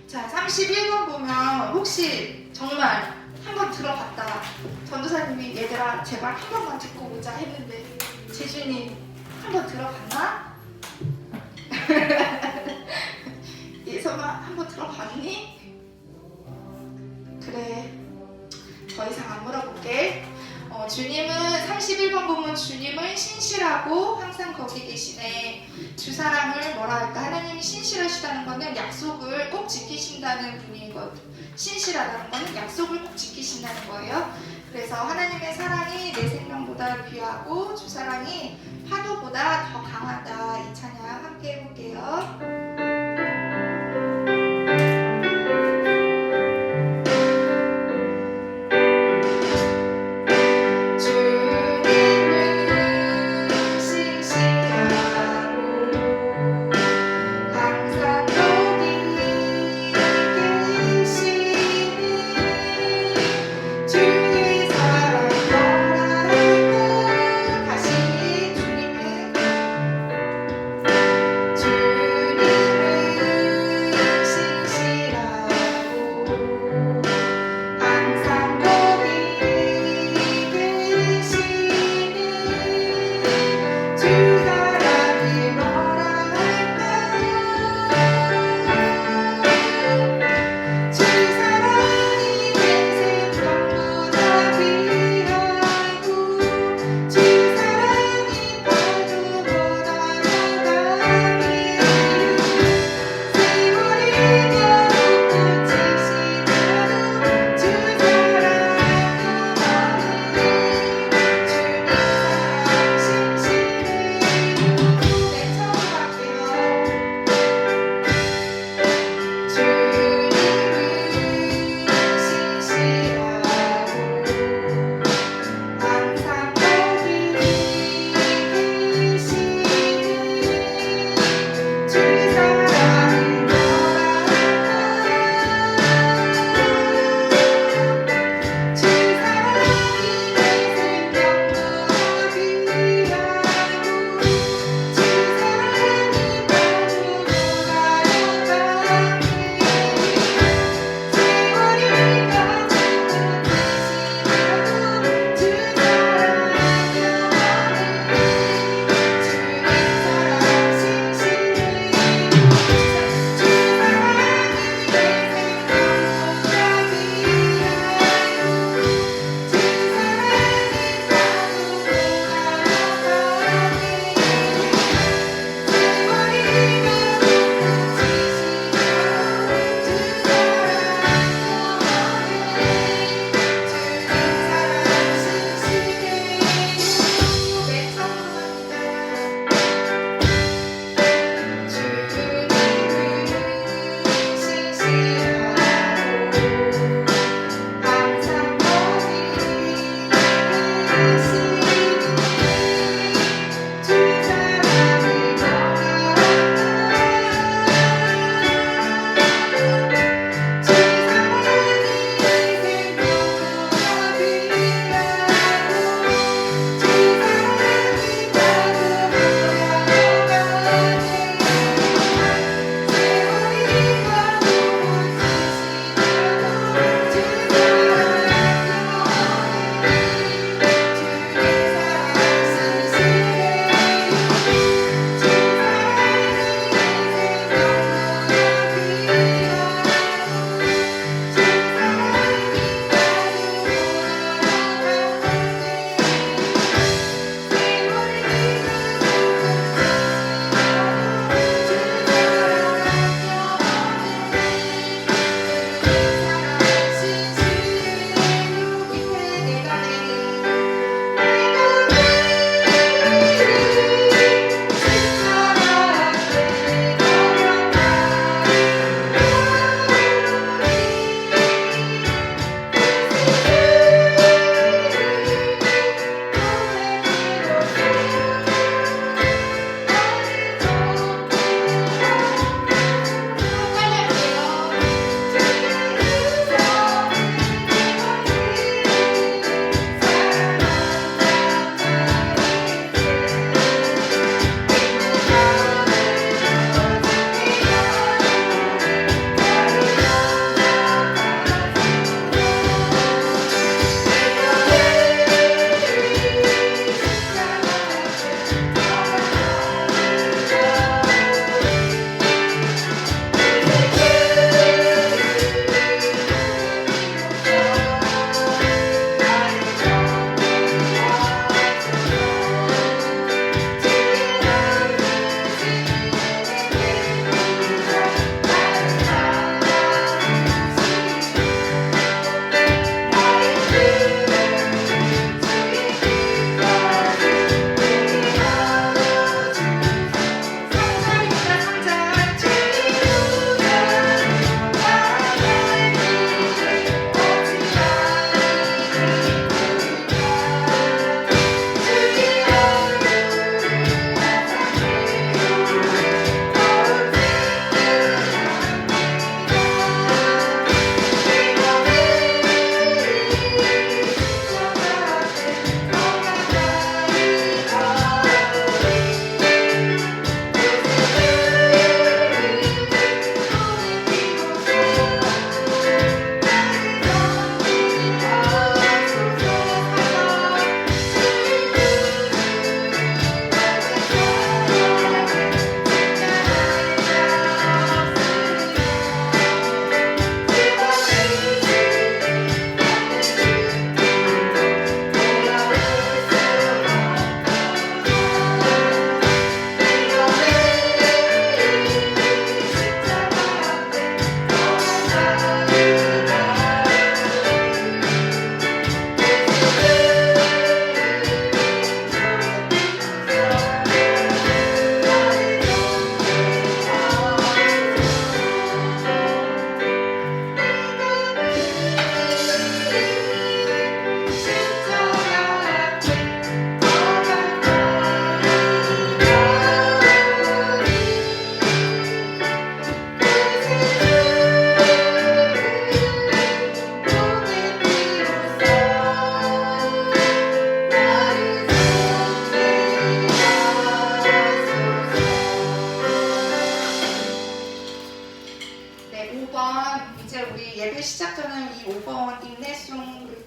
자, 31번 보면 혹시 정말 한번 들어봤다. 전도사님이 얘들아 제발 한 번만 듣고 보자 했는데 재준이 한번 들어봤나? 예서가 한번 들어봤니? 그래, 더 이상 안 물어볼게. 주님은 31번 보면 주님은 신실하고 항상 거기 계시네. 두 사람을 뭐라 할까? 하나님이 신실하시다는 거는 약속을 꼭 지키신다는 분이거든. 신실하다는 거는 약속을 꼭 지키신다는 거예요. 그래서 하나님의 사랑이 내 생명보다 귀하고 주 사랑이 파도보다 더 강하다. 이 찬양 함께 해볼게요.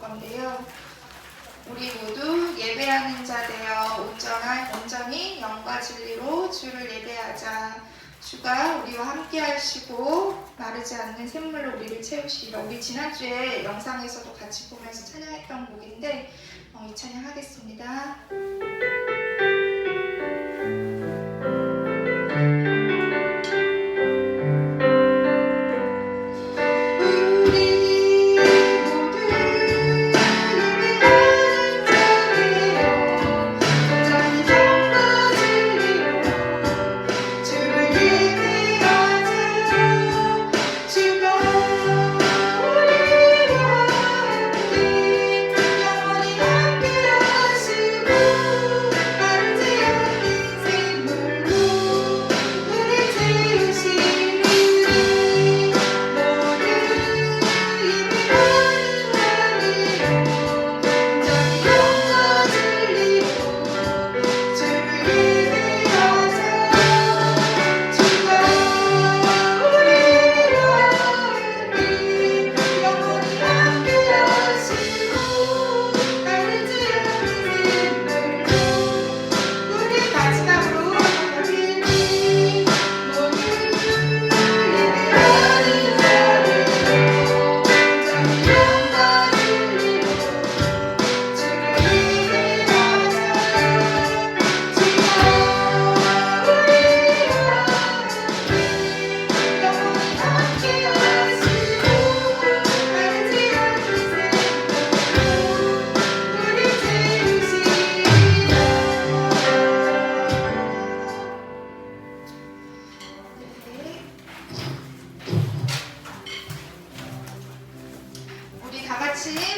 건데요. 우리 모두 예배하는 자 되어 온전히 영과 진리로 주를 예배하자. 주가 우리와 함께 하시고 마르지 않는 샘물로 우리를 채우시리라. 우리 지난주에 영상에서도 같이 보면서 찬양했던 곡인데 이 찬양 하겠습니다.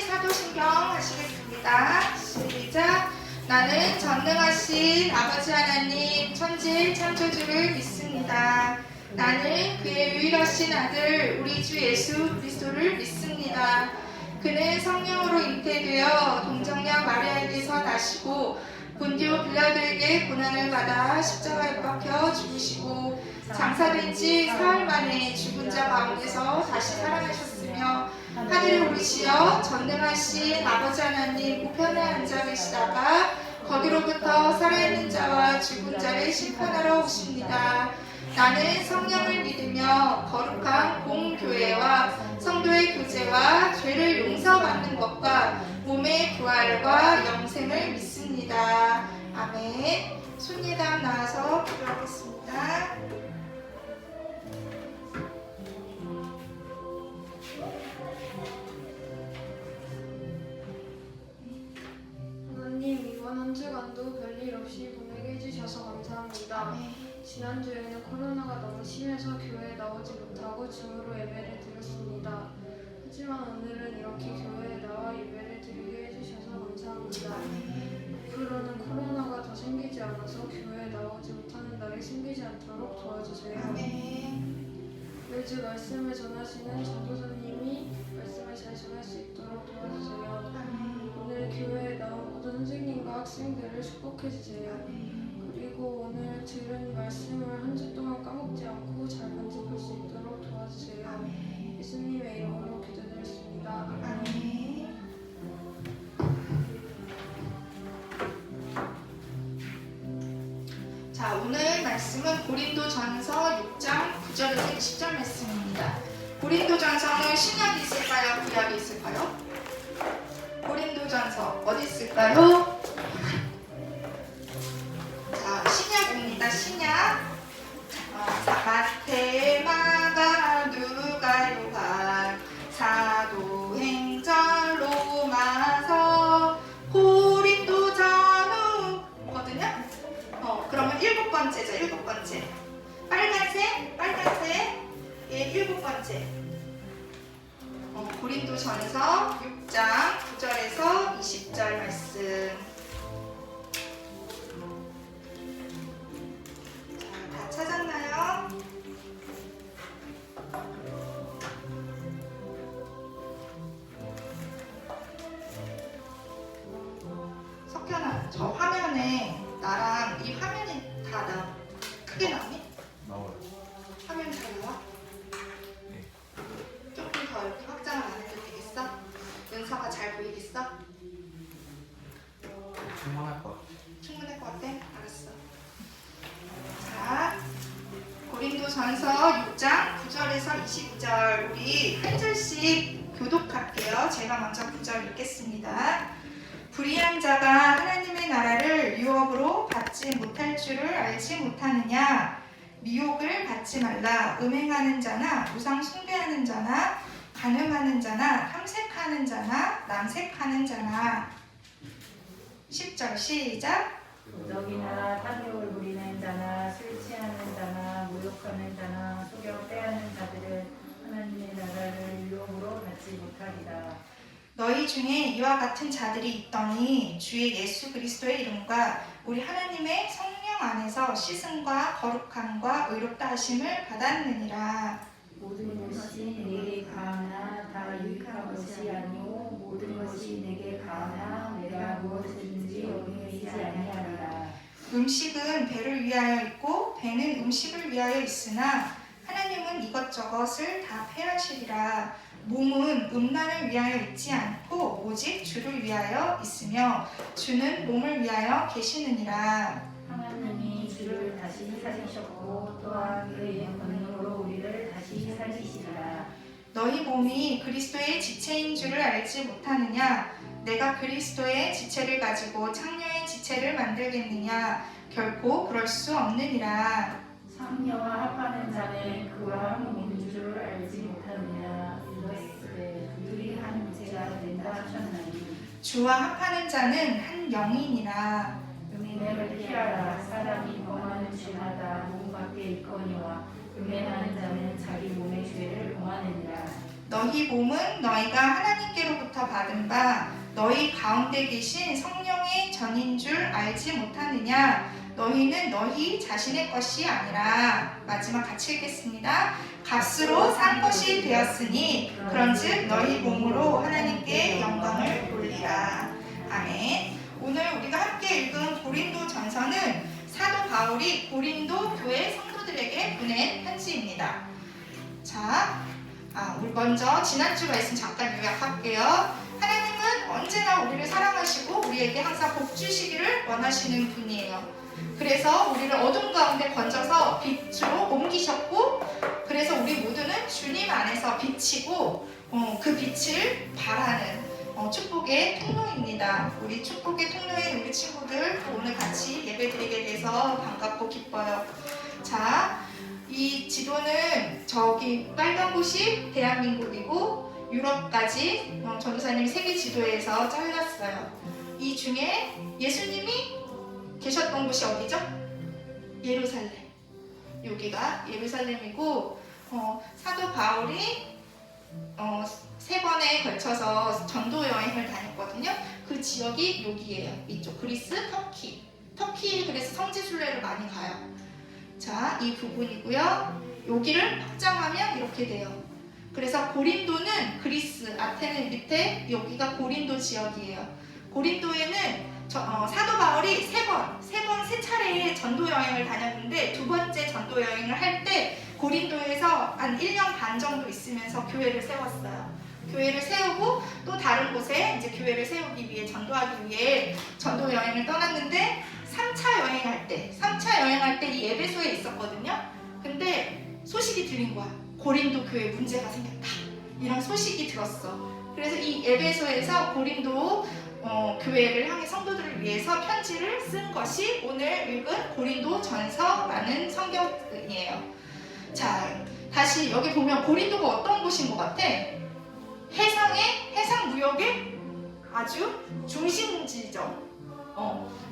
사도신경 하시겠습니다. 시작. 나는 전능하신 아버지 하나님 천지 창조주를 믿습니다. 나는 그의 유일하신 아들 우리 주 예수 그리스도를 믿습니다. 그는 성령으로 잉태되어 동정녀 마리아에게서 나시고 본디오 빌라도에게 고난을 받아 십자가에 못 박혀 죽으시고 장사된 지 사흘 만에 죽은 자 가운데서 다시 살아나셨으며 하늘에 오르시어 전능하신 아버지 하나님 우편에 앉아 계시다가 거기로부터 살아있는 자와 죽은 자를 심판하러 오십니다. 나는 성령을 믿으며 거룩한 공교회와 성도의 교제와 죄를 용서받는 것과 몸의 부활과 영생을 믿습니다. 아멘. 손예담 나와서 기도하겠습니다. 하나님, 이번 한 주간도 별일 없이 보내게 해주셔서 감사합니다. 지난주에는 코로나가 너무 심해서 교회에 나오지 못하고 줌으로 예배를 드렸습니다. 하지만 오늘은 이렇게 교회에 나와 예배를 드리게 해주셔서 감사합니다. 앞으로는 코로나가 더 생기지 않아서 교회에 나오지 못하는 날이 생기지 않도록 도와주세요. 매주 말씀을 전하시는 전도사님이 말씀을 잘 전할 수 있도록 도와주세요. 오늘 교회에 나온 모든 선생님과 학생들을 축복해주세요. 그리고 오늘 들은 말씀을 한 주 동안 까먹지 않고 잘 간직할 수 있도록 도와주세요. 예수님의 이름으로 기도드렸습니다. 아멘. 자, 오늘 말씀은 고린도전서 6장 9절에서 20절 말씀입니다. 고린도전서는 신약이 있을까요? 구약이 있을까요? 고린도전서 어디 있을까요? 자, 신약입니다. 신약. 마태, 마가, 누가, 요한, 사도행전, 로마서, 고린도, 전후거든요. 그러면 일곱 번째죠. 일곱 번째. 빨간색. 예, 일곱 번째. 고린도전서 6장 9절에서 20절 말씀. 자, 다 찾았나요? 석현아, 저 화면에 나랑 이 화면이 다 크게 나오니? 나와요. 화면이 다 나와? 네. 조금 더 이렇게 확장을 안 해도 되겠어? 은서가 잘 보이겠어? 고린도전서 6장 9절에서 20절 우리 한 절씩 교독할게요. 제가 먼저 9절 읽겠습니다. 불의한 자가 하나님의 나라를 유업으로 받지 못할 줄을 알지 못하느냐? 미혹을 받지 말라. 음행하는 자나 우상 숭배하는 자나 간음하는 자나 탐색하는 자나 남색하는 자나 10절 시작. 도적이나 탐욕을 부리는 자나 술 취하는 자나 모욕하는 자나 속여 빼앗는 자들은 하나님의 나라를 유혹으로 받지 못하리라. 너희 중에 이와 같은 자들이 있더니 주의 예수 그리스도의 이름과 우리 하나님의 성령 안에서 씻음과 거룩함과 의롭다 하심을 받았느니라. 모든 것이 내게 가하나 다 유익한 것이 아니오 모든 것이 내게 가하나 내가 무엇이든지 얽매이지 아니하리라. 음식은 배를 위하여 있고 배는 음식을 위하여 있으나 하나님은 이것저것을 다 폐하시리라. 몸은 음란을 위하여 있지 않고 오직 주를 위하여 있으며 주는 몸을 위하여 계시느니라. 하나님이 주를 다시 살리셨고 또한 그의 권능으로 우리를 다시 살리시리라. 너희 몸이 그리스도의 지체인 줄을 알지 못하느냐? 내가 그리스도의 지체를 가지고 창녀의 지체를 만들겠느냐? 결코 그럴 수 없느니라. 상녀와 합하는 자는 그와 한 몸인 줄 알지 못하느냐. 이것을 둘이 한 무체가 된다 하셨나니. 주와 합하는 자는 한 영이니라. 음행을 피하라. 사람이 범하는 죄마다 몸 밖에 있거니와 음행하는 자는 자기 몸의 죄를 범하느니라. 너희 몸은 너희가 하나님께로부터 받은 바 너희 가운데 계신 성령의 전인 줄 알지 못하느냐? 너희는 너희 자신의 것이 아니라 마지막 같이 읽겠습니다. 값으로 산 것이 되었으니 그런즉 너희 몸으로 하나님께 영광을 돌리라. 아멘. 오늘 우리가 함께 읽은 고린도전서는 사도 바울이 고린도 교회 성도들에게 보낸 편지입니다. 자, 우리 먼저 지난주 말씀 잠깐 요약할게요. 하나님은 언제나 우리를 사랑하시고 우리에게 항상 복 주시기를 원하시는 분이에요. 그래서 우리를 어둠 가운데 건져서 빛으로 옮기셨고, 그래서 우리 모두는 주님 안에서 비치고 그 빛을 바라는 축복의 통로입니다. 우리 축복의 통로인 우리 친구들 오늘 같이 예배드리게 돼서 반갑고 기뻐요. 자, 이 지도는 저기 빨간 곳이 대한민국이고 유럽까지 전도사님 세계 지도에서 잘랐어요. 이 중에 예수님이 계셨던 곳이 어디죠? 예루살렘. 여기가 예루살렘이고 사도 바울이 3번에 걸쳐서 전도 여행을 다녔거든요. 그 지역이 여기예요. 이쪽 그리스, 터키. 터키 그래서 성지 순례를 많이 가요. 자, 이 부분이고요. 여기를 확장하면 이렇게 돼요. 그래서 고린도는 그리스, 아테네 밑에 여기가 고린도 지역이에요. 고린도에는 사도 바울이 세 차례의 전도 여행을 다녔는데 두 번째 전도 여행을 할 때 고린도에서 한 1년 반 정도 있으면서 교회를 세웠어요. 교회를 세우고 또 다른 곳에 이제 교회를 세우기 위해 전도하기 위해 전도 여행을 떠났는데 3차 여행할 때 이 에베소에 있었거든요. 근데 소식이 들린 거야. 고린도 교회에 문제가 생겼다. 이런 소식이 들었어. 그래서 이 에베소에서 고린도 교회를 향해 성도들을 위해서 편지를 쓴 것이 오늘 읽은 고린도전서라는 성경이에요. 자, 다시 여기 보면 고린도가 어떤 곳인 것 같아? 해상 무역의 아주 중심지죠.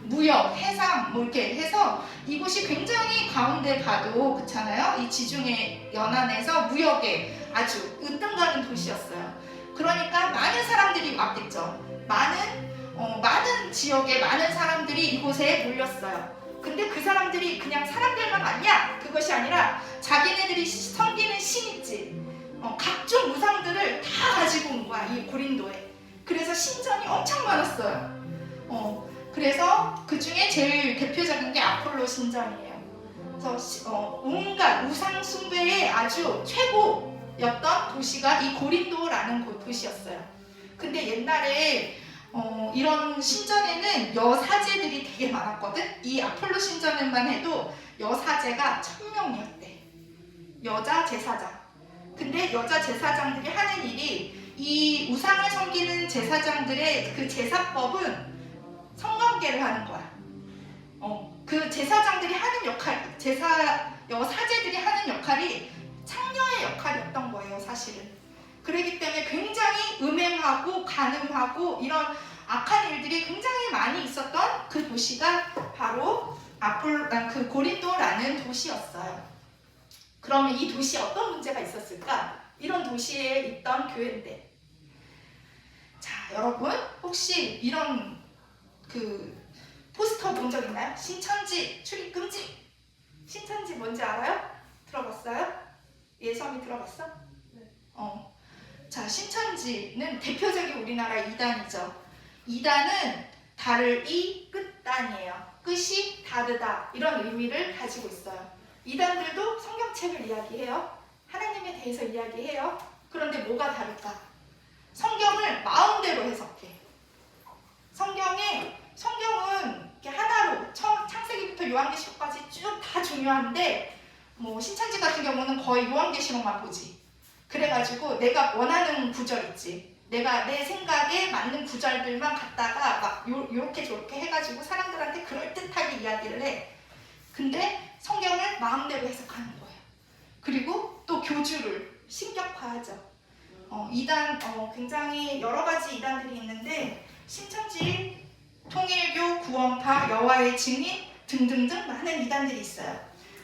무역, 해상 뭐 이렇게 해서 이곳이 굉장히 가운데 봐도 그렇잖아요. 이 지중해 연안에서 무역의 아주 으뜸가는 도시였어요. 그러니까 많은 사람들이 왔겠죠. 많은 지역에 많은 사람들이 이곳에 몰렸어요. 근데 그 사람들이 그냥 사람들만 왔냐? 그것이 아니라 자기네들이 섬기는 신 있지. 각종 우상들을 다 가지고 온 거야, 이 고린도에. 그래서 신전이 엄청 많았어요. 그래서 그 중에 제일 대표적인 게 아폴로 신전이에요. 그래서 온갖 우상 숭배의 아주 최고였던 도시가 이 고린도라는 도시였어요. 근데 옛날에 이런 신전에는 여사제들이 되게 많았거든. 이 아폴로 신전에만 해도 여사제가 1000명이었대. 여자 제사장. 근데 여자 제사장들이 하는 일이 이 우상을 섬기는 제사장들의 그 제사법은 성관계를 하는 거야. 그 제사장들이 하는 역할, 사제들이 하는 역할이 창녀의 역할이었던 거예요, 사실은. 그렇기 때문에 굉장히 음행하고 간음하고 이런 악한 일들이 굉장히 많이 있었던 그 도시가 바로 그 고린도라는 도시였어요. 그러면 이 도시에 어떤 문제가 있었을까? 이런 도시에 있던 교회인데. 자, 여러분 혹시 이런 그 포스터 본 적 있나요? 신천지 출입 금지. 신천지 뭔지 알아요? 들어봤어요? 예섬이 들어봤어? 네. 자, 신천지는 대표적인 우리나라 이단이죠. 이단은 다를 이 끝단이에요. 끝이 다르다 이런 의미를 가지고 있어요. 이단들도 성경책을 이야기해요. 하나님에 대해서 이야기해요. 그런데 뭐가 다를까? 성경을 마음대로 해석해. 성경은 이렇게 하나로 창세기부터 요한계시록까지 쭉 다 중요한데 뭐 신천지 같은 경우는 거의 요한계시록만 보지. 그래가지고 내가 원하는 구절 있지. 내가 내 생각에 맞는 구절들만 갖다가 막 요렇게 저렇게 해가지고 사람들한테 그럴듯하게 이야기를 해. 근데 성경을 마음대로 해석하는 거예요. 그리고 또 교주를 신격화하죠. 이단 굉장히 여러 가지 이단들이 있는데 신천지, 통일교, 구원파, 여호와의 증인 등등등 많은 이단들이 있어요.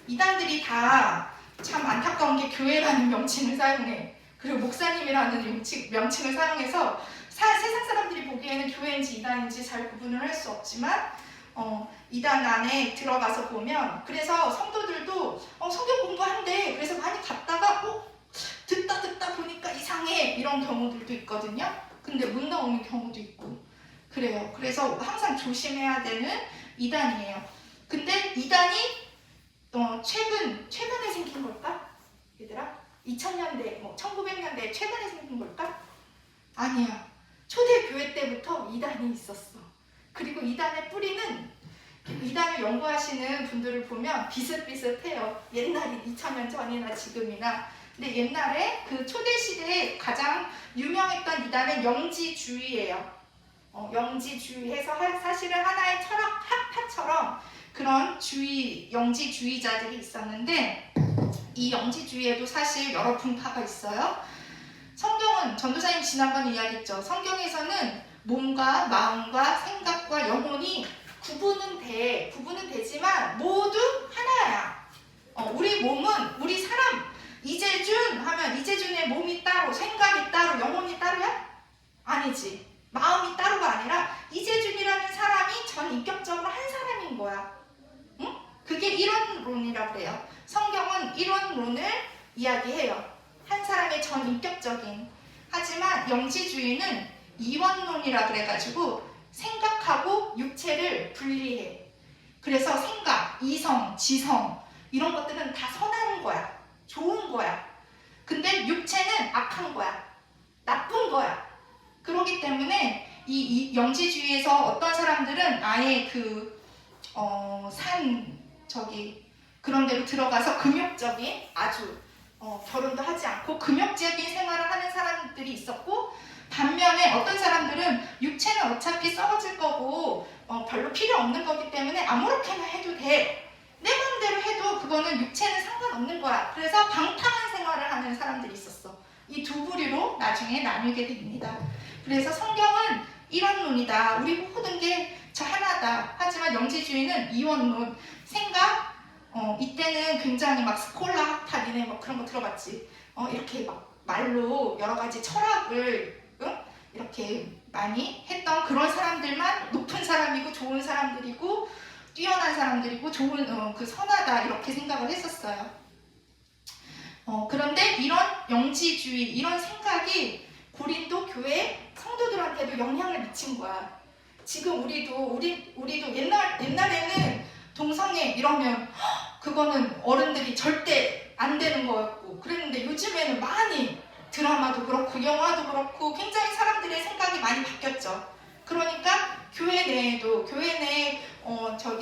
이단들이 다 참 안타까운 게 교회라는 명칭을 사용해. 그리고 목사님이라는 명칭을 사용해서 세상 사람들이 보기에는 교회인지 이단인지 잘 구분을 할 수 없지만 이단 안에 들어가서 보면 그래서 성도들도 성경 공부한대. 그래서 많이 갔다가 듣다 보니까 이상해 이런 경우들도 있거든요. 근데 문 나오는 경우도 있고 그래요. 그래서 항상 조심해야 되는 이단이에요. 근데 이단이 최근에 생긴 걸까? 얘들아? 2000년대, 1900년대 최근에 생긴 걸까? 아니야. 초대교회 때부터 이단이 있었어. 그리고 이단의 뿌리는 이단을 연구하시는 분들을 보면 비슷비슷해요. 옛날이 2000년 전이나 지금이나. 근데 옛날에 그 초대시대에 가장 유명했던 이단은 영지주의예요. 영지주의해서 사실은 하나의 철학 학파처럼 그런 영지주의자들이 있었는데 이 영지주의에도 사실 여러 분파가 있어요. 성경은 전도사님 지난번에 이야기했죠. 성경에서는 몸과 마음과 생각과 영혼이 구분은 되지만 모두 하나야. 우리 몸은 우리 사람 이재준 하면 이재준의 몸이 따로, 생각이 따로, 영혼이 따로야? 아니지. 마음이 따로가 아니라 이재준이라는 사람이 전인격적으로 한 사람인 거야. 응? 그게 이론론이라고 해요. 성경은 이론론을 이야기해요. 한 사람의 전인격적인. 하지만 영지주의는 이원론이라 그래가지고 생각하고 육체를 분리해. 그래서 생각, 이성, 지성 이런 것들은 다 선한 거야. 좋은 거야. 근데 육체는 악한 거야. 나쁜 거야. 그렇기 때문에 이 영지주의에서 어떤 사람들은 아예 그런 데로 들어가서 금욕적인 아주 결혼도 하지 않고 금욕적인 생활을 하는 사람들이 있었고, 반면에 어떤 사람들은 육체는 어차피 썩어질 거고 별로 필요 없는 거기 때문에 아무렇게나 해도 돼. 내 마음대로 해도 그거는 육체는 상관없는 거야. 그래서 방탕한 생활을 하는 사람들이 있었어. 이 두 부류로 나중에 나뉘게 됩니다. 그래서 성경은 이원론이다. 우리 모든 게 저 하나다. 하지만 영지주의는 이원론. 생각, 이때는 굉장히 막 스콜라 학파, 니네 뭐 그런 거 들어봤지? 이렇게 막 말로 여러 가지 철학을 이렇게 많이 했던 그런 사람들만 높은 사람이고 좋은 사람들이고 뛰어난 사람들이고 좋은 그 선하다 이렇게 생각을 했었어요. 그런데 이런 영지주의, 이런 생각이 고린도 교회 성도들한테도 영향을 미친 거야. 지금 우리도 옛날에는 동성애 이러면 그거는 어른들이 절대 안 되는 거였고 그랬는데 요즘에는 많이 드라마도 그렇고 영화도 그렇고 굉장히 사람들의 생각이 많이 바뀌었죠. 그러니까 교회 내에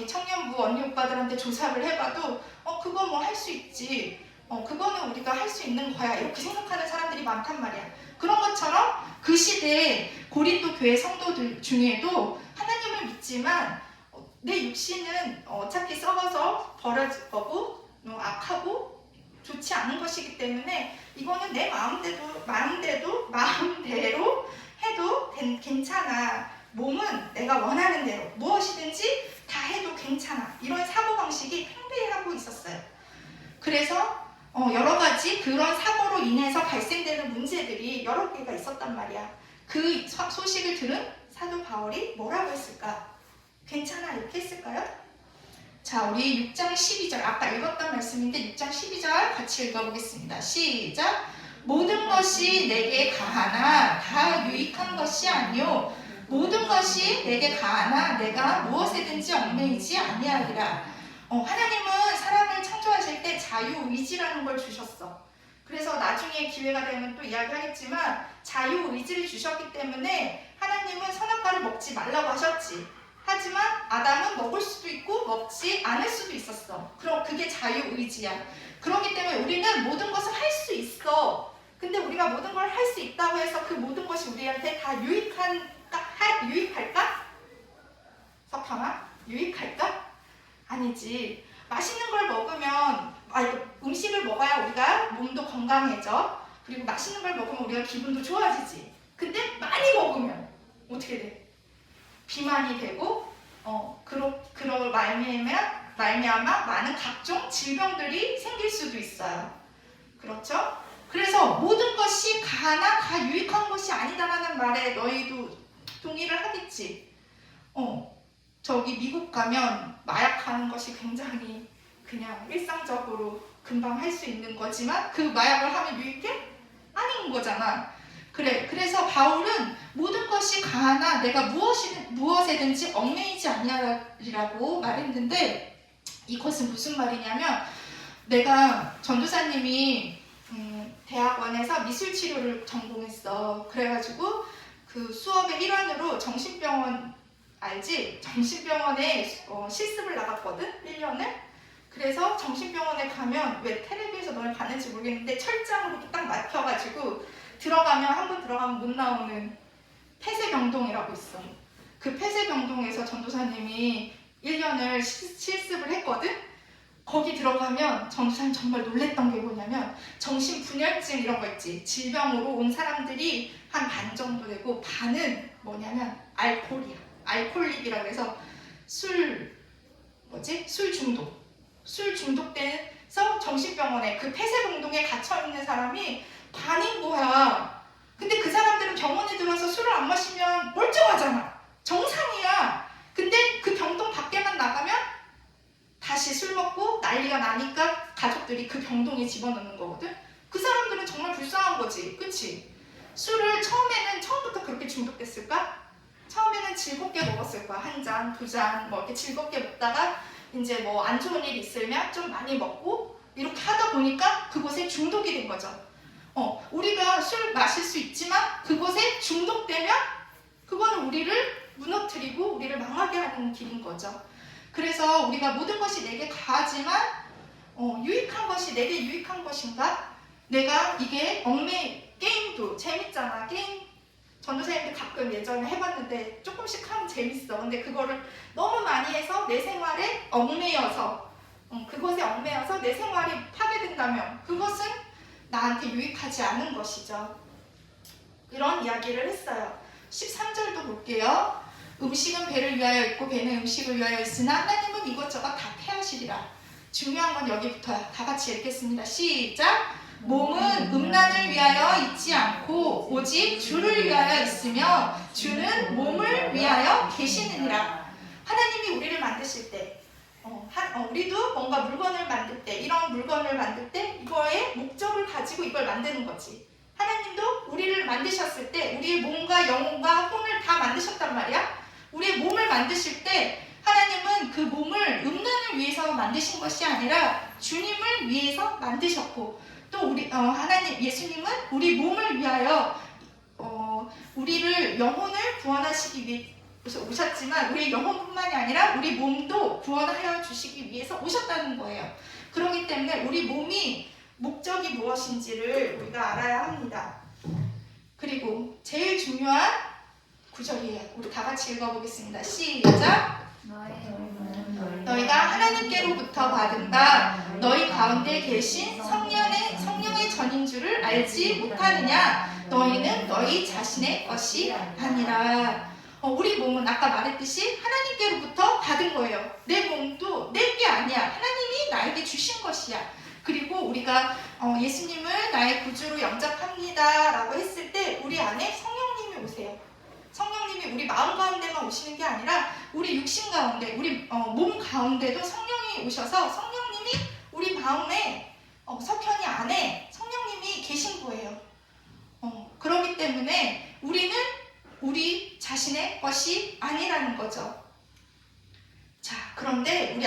청년부 언니 오빠들한테 조사를 해봐도 그거 뭐 할 수 있지. 그거는 우리가 할 수 있는 거야. 이렇게 생각하는 사람들이 많단 말이야. 그런 것처럼 그 시대에 고린도 교회 성도들 중에도 하나님을 믿지만 내 육신은 어차피 썩어서 버려질 거고 악하고 좋지 않은 것이기 때문에 이거는 내 마음대로 해도 괜찮아. 몸은 내가 원하는 대로 무엇이든지 다 해도 괜찮아. 이런 사고방식이 팽배하고 있었어요. 그래서 여러 가지 그런 사고로 인해서 발생되는 문제들이 여러 개가 있었단 말이야. 그 소식을 들은 사도 바울이 뭐라고 했을까? 괜찮아 이렇게 했을까요? 자, 우리 6장 12절 아까 읽었던 말씀인데 6장 12절 같이 읽어보겠습니다. 시작! 모든 것이 내게 가하나 다 유익한 것이 아니요 모든 것이 내게 가하나 내가 무엇에든지 얽매이지 아니하리라. 하나님은 사람을 창조하실 때 자유의지라는 걸 주셨어. 그래서 나중에 기회가 되면 또 이야기하겠지만 자유의지를 주셨기 때문에 하나님은 선악과를 먹지 말라고 하셨지. 하지만 아담은 먹을 수도 있고 먹지 않을 수도 있었어. 그럼 그게 자유의지야. 그렇기 때문에 우리는 모든 것을 할 수 있어. 근데 우리가 모든 걸 할 수 있다고 해서 그 모든 것이 우리한테 다 유익할까? 석형아? 유익할까? 아니지. 맛있는 걸 먹으면 음식을 먹어야 우리가 몸도 건강해져. 그리고 맛있는 걸 먹으면 우리가 기분도 좋아지지. 근데 많이 먹으면 어떻게 돼? 비만이 되고 그럴 말미암아 많은 각종 질병들이 생길 수도 있어요. 그렇죠? 그래서 모든 것이 가하나 다 유익한 것이 아니다라는 말에 너희도 동의를 하겠지. 저기 미국 가면 마약하는 것이 굉장히 그냥 일상적으로 금방 할 수 있는 거지만 그 마약을 하면 유익해? 아닌 거잖아. 그래서 바울은 모든 것이 가하나 내가 무엇에든지 얽매이지 아니하리라고 말했는데 이것은 무슨 말이냐면 내가 전도사님이 대학원에서 미술치료를 전공했어. 그래가지고 그 수업의 일환으로 정신병원 알지? 정신병원에 실습을 나갔거든? 1년을. 그래서 정신병원에 가면 왜 텔레비에서 너네 봤는지 모르겠는데 철장으로 딱 막혀가지고 한 번 들어가면 못 나오는 폐쇄병동이라고 있어. 그 폐쇄병동에서 전도사님이 1년을 실습을 했거든? 거기 들어가면 전도사님 정말 놀랬던 게 뭐냐면 정신분열증 이런 거 있지. 질병으로 온 사람들이 한 반 정도 되고 반은 뭐냐면 알코올이야. 알코올릭이라고 해서 술 중독돼서 정신병원에 그 폐쇄병동에 갇혀있는 사람이 반인 거야. 근데 그 사람들은 병원에 들어서 술을 안 마시면 멀쩡하잖아. 정상이야. 근데 그 병동 밖에만 나가면 다시 술 먹고 난리가 나니까 가족들이 그 병동에 집어넣는 거거든. 그 사람들은 정말 불쌍한 거지. 그치? 술을 처음부터 그렇게 중독됐을까? 처음에는 즐겁게 먹었을 거야. 한 잔, 두 잔, 이렇게 즐겁게 먹다가 이제 안 좋은 일 있으면 좀 많이 먹고 이렇게 하다 보니까 그곳에 중독이 된 거죠. 우리가 술 마실 수 있지만 그곳에 중독되면 그거는 우리를 무너뜨리고 우리를 망하게 하는 길인 거죠. 그래서 우리가 모든 것이 내게 가하지만 유익한 것이 내게 유익한 것인가? 내가 이게 게임도 재밌잖아. 게임 전도사님들 가끔 예전에 해봤는데 조금씩 하면 재밌어. 근데 그거를 너무 많이 해서 내 생활에 그것에 얽매여서 내 생활이 파괴된다면 그것은 나한테 유익하지 않은 것이죠. 이런 이야기를 했어요. 13절도 볼게요. 음식은 배를 위하여 있고 배는 음식을 위하여 있으나 하나님은 이것저것 다 패하시리라. 중요한 건 여기부터야. 다 같이 읽겠습니다. 시작! 몸은 음란을 위하여 있지 않고 오직 주를 위하여 있으며 주는 몸을 위하여 계시느니라. 하나님이 우리를 만드실 때 우리도 뭔가 물건을 만들 때 이런 물건을 만들 때 이거의 목적을 가지고 이걸 만드는 거지. 하나님도 우리를 만드셨을 때 우리의 몸과 영혼과 혼을 다 만드셨단 말이야. 우리의 몸을 만드실 때 하나님은 그 몸을 음란을 위해서 만드신 것이 아니라 주님을 위해서 만드셨고 또 하나님 예수님은 우리 몸을 위하여 우리를 영혼을 구원하시기 위해서 오셨지만 우리 영혼뿐만이 아니라 우리 몸도 구원하여 주시기 위해서 오셨다는 거예요. 그렇기 때문에 우리 몸이 목적이 무엇인지를 우리가 알아야 합니다. 그리고 제일 중요한 구절이에요. 우리 다 같이 읽어보겠습니다. 시작! 너희가 하나님께로부터 받은 바 너희 가운데 계신 성령의 전인 줄을 알지 못하느냐? 너희는 너희 자신의 것이 아니라. 우리 몸은 아까 말했듯이 하나님께로부터 받은 거예요. 내 몸도 내 게 아니야. 하나님이 나에게 주신 것이야. 그리고 우리가 예수님을 나의 구주로 영접합니다 라고 했을 때 우리 안에 성령님이 오세요. 성령님이 우리 마음 가운데만 오시는 게 아니라 우리 육신 가운데, 우리 몸 가운데도 성령이 오셔서 성령님이 우리 마음에 석현이 안에 성령님이 계신 거예요. 그렇기 때문에 우리는 우리 자신의 것이 아니라는 거죠. 자, 그런데 우리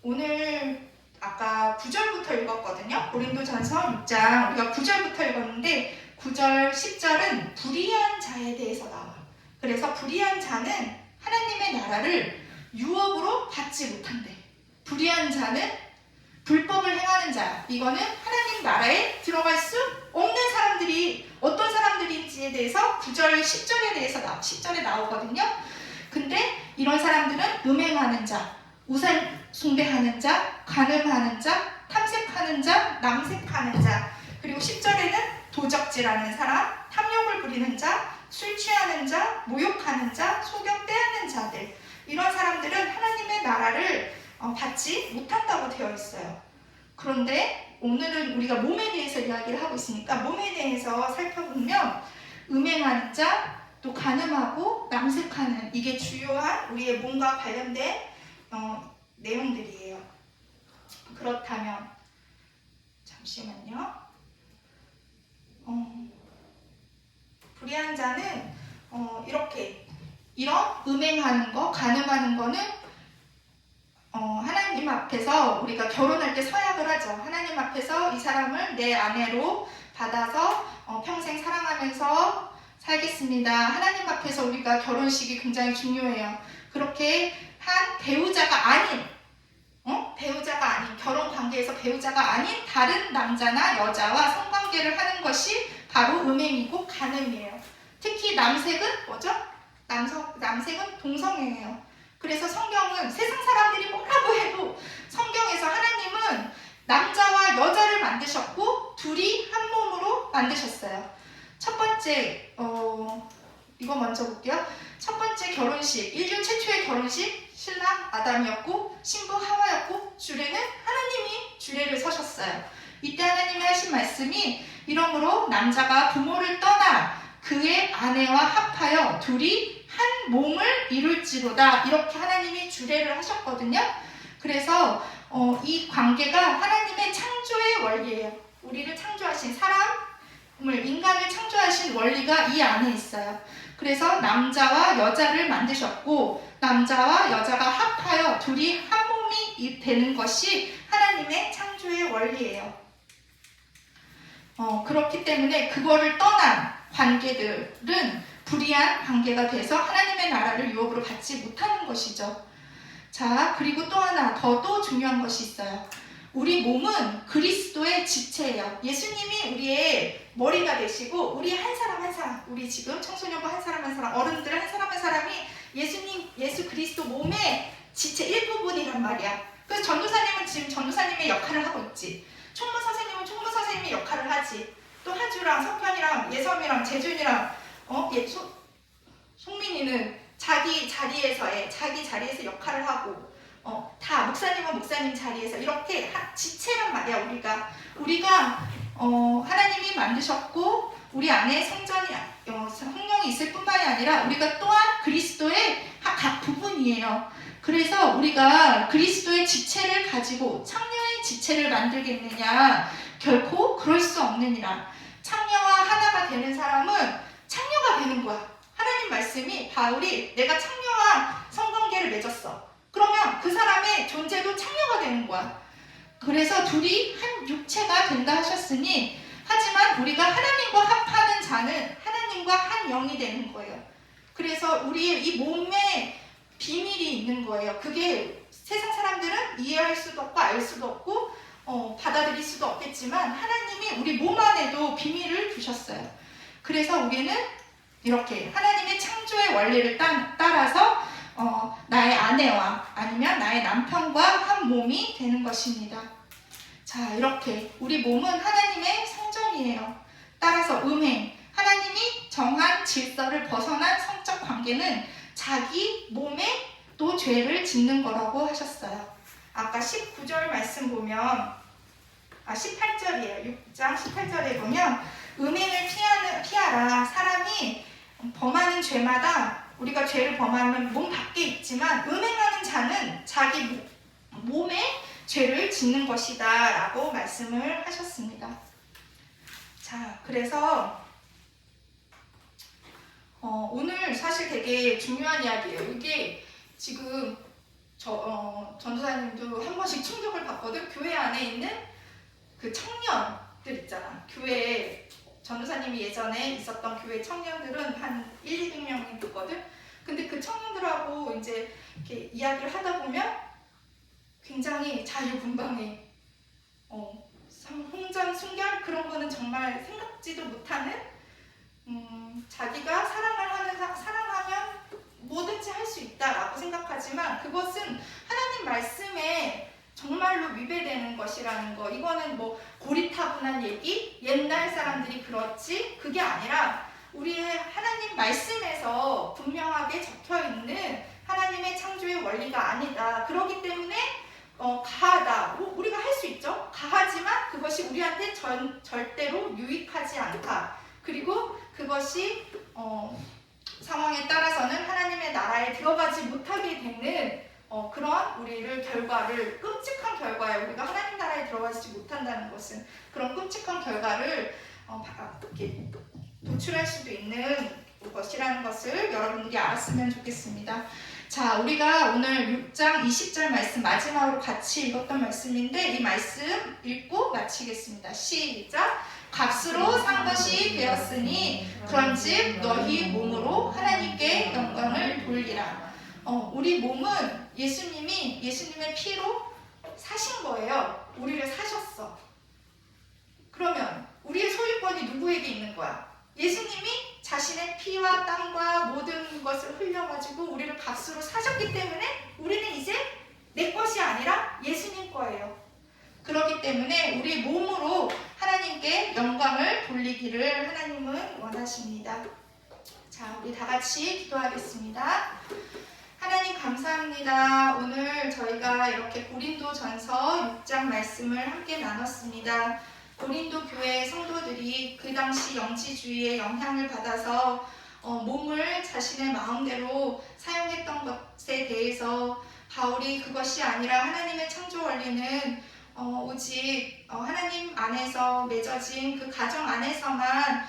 오늘 9절부터 읽었거든요. 고린도전서 6장 우리가 9절부터 읽었는데 9절, 10절은 불의한 자에 대해서 나와. 그래서 불의한 자는 하나님의 나라를 유업으로 받지 못한대. 불의한 자는 불법을 행하는 자. 이거는 하나님 나라에 들어갈 수 없는 사람들이 어떤 사람들인지에 대해서 9절, 10절에 나오거든요. 근데 이런 사람들은 음행하는 자, 우상 숭배하는 자, 간음하는 자, 탐색하는 자, 남색하는 자, 그리고 10절에는 도적질하는 사람, 탐욕을 부리는 자, 술 취하는 자, 모욕하는 자, 소경 빼앗는 자들. 이런 사람들은 하나님의 나라를 받지 못한다고 되어 있어요. 그런데 오늘은 우리가 몸에 대해서 이야기를 하고 있으니까 몸에 대해서 살펴보면 음행하는 자, 또 간음하고 남색하는, 이게 주요한 우리의 몸과 관련된 내용들이에요. 그렇다면 잠시만요. 불의한 자는 이런 음행하는 거, 간음하는 거는 하나님 앞에서 우리가 결혼할 때 서약을 하죠. 하나님 앞에서 이 사람을 내 아내로 받아서 평생 사랑하면서 살겠습니다. 하나님 앞에서 우리가 결혼식이 굉장히 중요해요. 그렇게 한 배우자가 아닌 결혼 관계에서 배우자가 아닌 다른 남자나 여자와 성관계를 하는 것이 바로 음행이고 간음이에요. 특히 남색은 뭐죠? 남색은 동성애예요. 그래서 성경은 세상 사람들이 뭐라고 해도 성경에서 하나님은 남자와 여자를 만드셨고 둘이 한 몸으로 만드셨어요. 첫 번째 이거 먼저 볼게요. 첫 번째 결혼식, 인류 최초의 결혼식, 신랑 아담이었고 신부 하와였고 주례는 하나님이 주례를 서셨어요. 이때 하나님이 하신 말씀이 이러므로 남자가 부모를 떠나 그의 아내와 합하여 둘이 한 몸을 이룰지로다. 이렇게 하나님이 주례를 하셨거든요. 그래서 이 관계가 하나님의 창조의 원리예요. 우리를 창조하신 인간을 창조하신 원리가 이 안에 있어요. 그래서 남자와 여자를 만드셨고 남자와 여자가 합하여 둘이 한 몸이 되는 것이 하나님의 창조의 원리예요. 그렇기 때문에 그거를 떠난 관계들은 불의한 관계가 돼서 하나님의 나라를 유업으로 받지 못하는 것이죠. 자, 그리고 또 하나 또 중요한 것이 있어요. 우리 몸은 그리스도의 지체예요. 예수님이 우리의 머리가 되시고 우리 한 사람, 우리 지금 청소년부 한 사람, 어른들 한 사람이 예수 그리스도 몸의 지체 일부분이란 말이야. 그래서 전도사님은 지금 전도사님의 역할을 하고 있지. 총무 선생님은 총무 선생님의 역할을 하지. 또 하주랑 석현이랑 예섬이랑 재준이랑 송민이는 자기 자리에서 역할을 하고 다 목사님은 목사님 자리에서 이렇게 지체란 말이야. 우리가 하나님이 만드셨고 우리 안에 성령이 있을 뿐만이 아니라 우리가 또한 그리스도의 각 부분이에요. 그래서 우리가 그리스도의 지체를 가지고 창녀의 지체를 만들겠느냐? 결코 그럴 수 없느니라. 창녀와 하나가 되는 사람은 창녀가 되는 거야. 하나님 말씀이 바울이 내가 창녀와 성관계를 맺었어. 그러면 그 사람의 존재도 창녀가 되는 거야. 그래서 둘이 한 육체가 된다 하셨으니 하지만 우리가 하나님과 합하는 자는 하나님과 한 영이 되는 거예요. 그래서 우리의 이 몸에 비밀이 있는 거예요. 그게 세상 사람들은 이해할 수도 없고 알 수도 없고 받아들일 수도 없겠지만 하나님이 우리 몸 안에도 비밀을 두셨어요. 그래서 우리는 이렇게 하나님의 창조의 원리를 따라서 나의 아내와 아니면 나의 남편과 한 몸이 되는 것입니다. 자, 이렇게 우리 몸은 하나님의 성전이에요. 따라서 음행, 하나님이 정한 질서를 벗어난 성적 관계는 자기 몸에 또 죄를 짓는 거라고 하셨어요. 아까 19절 말씀 보면 18절이에요. 6장 18절에 보면 음행을 피하라. 사람이 범하는 죄마다 우리가 죄를 범하면 몸 밖에 있지만 음행하는 자는 자기 몸에 죄를 짓는 것이다 라고 말씀을 하셨습니다. 자, 그래서 오늘 사실 되게 중요한 이야기예요. 이게 지금 전도사님도 한 번씩 충격을 받거든. 교회 안에 있는 그 청년들 있잖아. 교회에 전도사님이 예전에 있었던 교회 청년들은 한 200명이 됐거든. 근데 그 청년들하고 이제 이렇게 이야기를 하다 보면 굉장히 자유분방해. 혼전, 순결 그런 거는 정말 생각지도 못하는 자기가 사랑하면 뭐든지 할 수 있다라고 생각하지만 그것은 하나님 말씀에 정말로 위배되는 것이라는 거. 이거는 뭐 고리타분한 얘기, 옛날 사람들이 그렇지 그게 아니라 우리의 하나님 말씀에서 분명하게 적혀있는 하나님의 창조의 원리가 아니다. 그렇기 때문에 가하다. 우리가 할 수 있죠. 가하지만 그것이 우리한테 절대로 유익하지 않다. 그리고 그것이 상황에 따라서는 하나님의 나라에 들어가지 못하게 되는 그런 결과를 끔찍한 결과에 우리가 하나님 나라에 들어가지 못한다는 것은 그런 끔찍한 결과를 이렇게 도출할 수도 있는 것이라는 것을 여러분들이 알았으면 좋겠습니다. 자, 우리가 오늘 6장 20절 말씀 마지막으로 같이 읽었던 말씀인데 이 말씀 읽고 마치겠습니다. 시작! 값으로 산 것이 되었으니 그런즉 너희 몸으로 하나님께 영광을 돌리라. 우리 몸은 예수님의 피로 사신 거예요. 우리를 사셨어. 그러면 우리의 소유권이 누구에게 있는 거야? 예수님이 자신의 피와 땀과 모든 것을 흘려가지고 우리를 값으로 사셨기 때문에 우리는 이제 내 것이 아니라 예수님 거예요. 그렇기 때문에 우리 몸으로 하나님께 영광을 돌리기를 하나님은 원하십니다. 자, 우리 다 같이 기도하겠습니다. 하나님 감사합니다. 오늘 저희가 이렇게 고린도전서 6장 말씀을 함께 나눴습니다. 고린도 교회 성도들이 그 당시 영지주의의 영향을 받아서 몸을 자신의 마음대로 사용했던 것에 대해서 바울이 그것이 아니라 하나님의 창조 원리는 오직 하나님 안에서 맺어진 그 가정 안에서만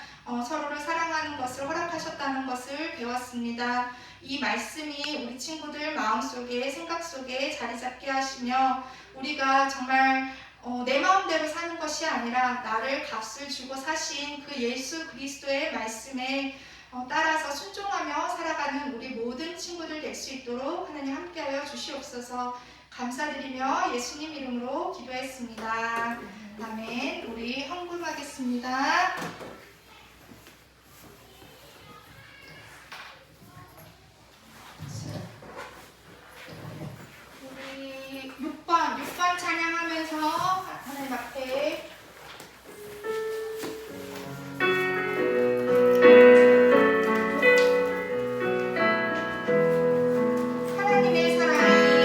서로를 사랑하는 것을 허락하셨다는 것을 배웠습니다. 이 말씀이 우리 친구들 마음속에 생각 속에 자리 잡게 하시며 우리가 정말 내 마음대로 사는 것이 아니라 나를 값을 주고 사신 그 예수 그리스도의 말씀에 따라서 순종하며 살아가는 우리 모든 친구들 될 수 있도록 하나님 함께하여 주시옵소서. 감사드리며 예수님 이름으로 기도했습니다. 아멘. 우리 헌금하겠습니다. 우리 6번 찬양하면서 하나님 앞에 하나님의 사랑이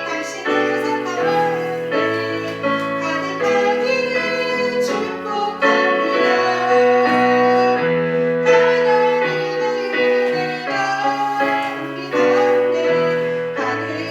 당신의 삶 가운데 가득하기를 축복합니다. 하나님의 은혜가 우리 가운데 가득하기를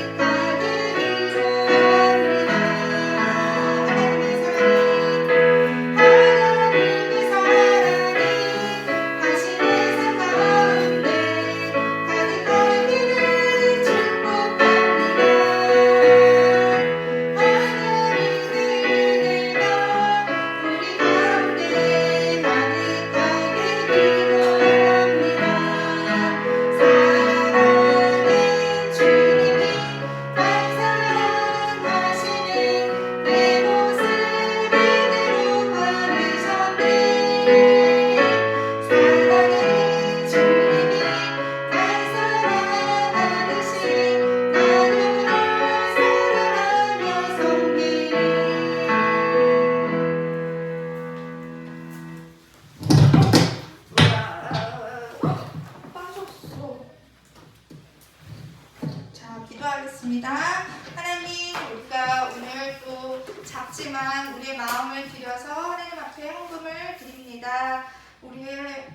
하나님, 우리가 오늘 또 작지만 우리의 마음을 들여서 하나님 앞에 헌금을 드립니다. 우리의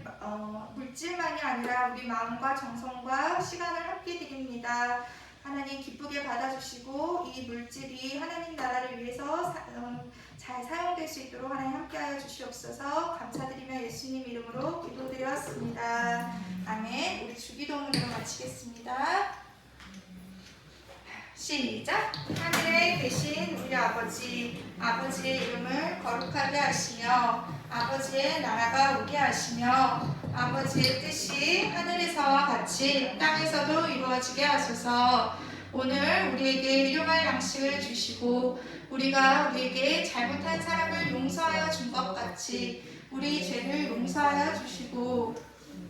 물질만이 아니라 우리 마음과 정성과 시간을 함께 드립니다. 하나님 기쁘게 받아주시고 이 물질이 하나님 나라를 위해서 잘 사용될 수 있도록 하나님 함께하여 주시옵소서. 감사드리며 예수님 이름으로 기도드렸습니다. 아멘. 우리 주기도문으로 마치겠습니다. 시작. 하늘에 계신 우리 아버지, 아버지의 이름을 거룩하게 하시며 아버지의 나라가 오게 하시며 아버지의 뜻이 하늘에서와 같이 땅에서도 이루어지게 하소서. 오늘 우리에게 일용할 양식을 주시고 우리가 우리에게 잘못한 사람을 용서하여 준 것 같이 우리 죄를 용서하여 주시고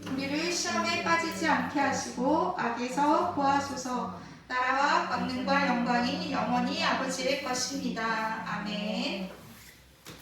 우리를 시험에 빠지지 않게 하시고 악에서 구하소서. 나라와 권능과 영광이 영원히 아버지의 것입니다. 아멘.